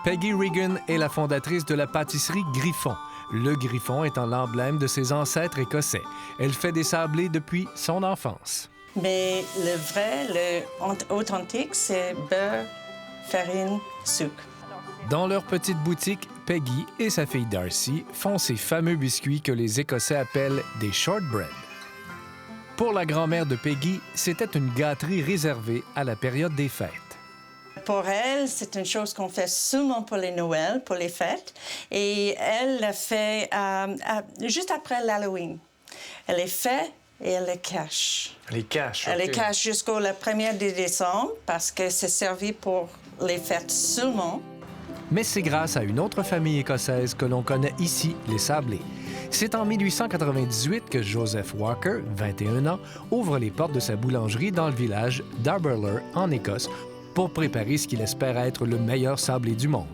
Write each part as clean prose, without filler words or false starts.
Peggy Regan est la fondatrice de la pâtisserie Griffon. Le griffon étant l'emblème de ses ancêtres écossais. Elle fait des sablés depuis son enfance. Mais le vrai, le authentique, c'est beurre, farine, sucre. Dans leur petite boutique, Peggy et sa fille Darcy font ces fameux biscuits que les Écossais appellent des shortbread. Pour la grand-mère de Peggy, c'était une gâterie réservée à la période des fêtes. Pour elle, c'est une chose qu'on fait seulement pour les Noëls, pour les fêtes. Et elle l'a fait juste après l'Halloween. Elle les fait et elle les cache. Elle les cache, Elle OK. les cache jusqu'au 1er décembre parce que c'est servi pour les fêtes seulement. Mais c'est grâce à une autre famille écossaise que l'on connaît ici, les Sablés. C'est en 1898 que Joseph Walker, 21 ans, ouvre les portes de sa boulangerie dans le village d'Arberler, en Écosse, pour préparer ce qu'il espère être le meilleur sablé du monde.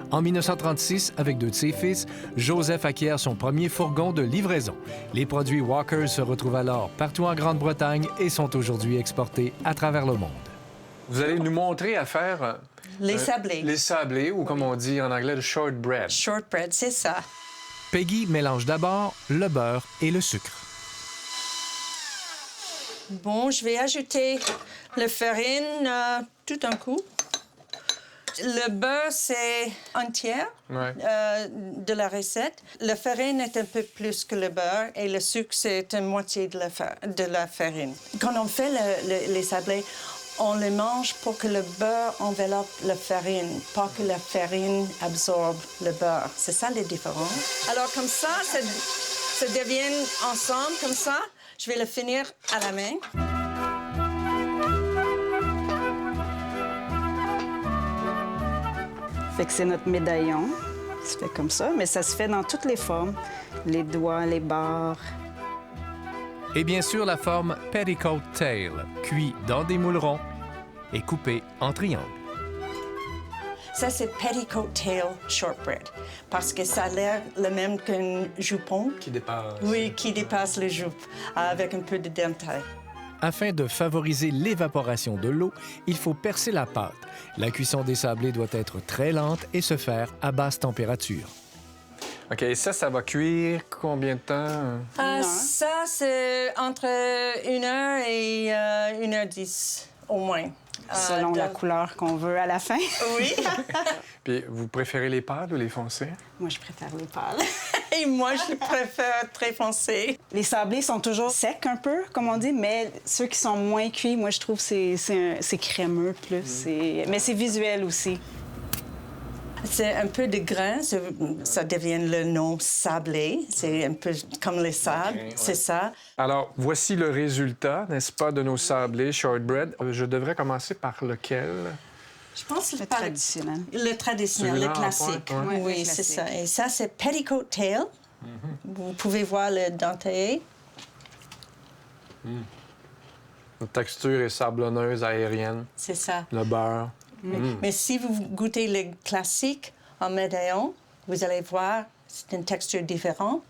En 1936, avec 2 de ses fils, Joseph acquiert son premier fourgon de livraison. Les produits Walker se retrouvent alors partout en Grande-Bretagne et sont aujourd'hui exportés à travers le monde. Vous allez nous montrer à faire... Les sablés. Les sablés, ou comme on dit en anglais, le shortbread. Shortbread, c'est ça. Peggy mélange d'abord le beurre et le sucre. Bon, je vais ajouter la farine tout d'un coup. Le beurre, c'est un tiers Ouais. de la recette. La farine est un peu plus que le beurre et le sucre, c'est une moitié de la farine. Quand on fait les sablés, on les mange pour que le beurre enveloppe la farine, pas que la farine absorbe le beurre. C'est ça la différence. Alors comme ça devient ensemble comme ça. Je vais le finir à la main. Fait que c'est notre médaillon. Ça se fait comme ça, mais ça se fait dans toutes les formes. Les doigts, les barres. Et bien sûr, la forme petticoat tail, cuit dans des moules ronds et coupé en triangles. Ça, c'est petticoat tail shortbread, parce que ça a l'air le même qu'un jupon. Qui dépasse. Oui, qui dépasse le jupe, avec un peu de dentail. Afin de favoriser l'évaporation de l'eau, il faut percer la pâte. La cuisson des sablés doit être très lente et se faire à basse température. OK, et ça va cuire combien de temps? Ça, c'est entre 1 heure et 1h10, au moins. Selon la couleur qu'on veut à la fin. Oui. Puis vous préférez les pâles ou les foncés? Moi, je préfère les pâles. Et moi, je préfère très foncé. Les sablés sont toujours secs un peu, comme on dit, mais ceux qui sont moins cuits, moi, je trouve que c'est crémeux plus. Mais c'est visuel aussi. C'est un peu de grain, ça devient le nom sablé. C'est un peu comme les sables, OK, ouais. c'est ça. Alors, voici le résultat, n'est-ce pas, de nos sablés shortbread. Je devrais commencer par lequel? Je pense Le traditionnel. Le traditionnel, Celui-là le en classique. pointe, ouais. Oui, le c'est classique. ça. Et ça, c'est petticoat tail. Vous pouvez voir le dentail. Une texture est sablonneuse, aérienne. C'est ça. Le beurre. Mais si vous goûtez le classique en médaillon, vous allez voir, c'est une texture différente.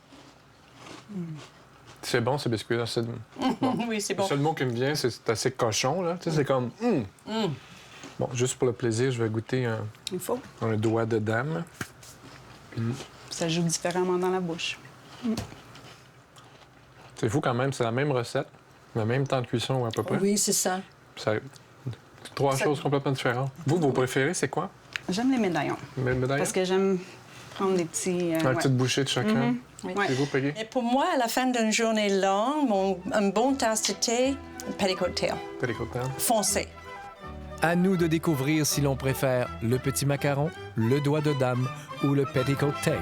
C'est bon, ces biscuits-là. C'est... Oui, c'est Le bon. seul mot qui me vient, c'est assez cochon, là. Tu sais, c'est comme... Bon, juste pour le plaisir, je vais goûter Il faut. un doigt de dame. Ça joue différemment dans la bouche. C'est fou quand même, c'est la même recette, le même temps de cuisson à peu près. Oui, c'est ça. Ça... Trois choses complètement différentes. Vous, vos préférés, c'est quoi? J'aime les médaillons. Les médaillons? Parce que j'aime prendre des petits... Une ouais. petite bouchée de chacun. Ouais. Et vous, Peggy? Et pour moi, à la fin d'une journée longue, un bon tasse de thé, petticoat tail, Petticoat tail. foncé. À nous de découvrir si l'on préfère le petit macaron, le doigt de dame ou le petticoat tail.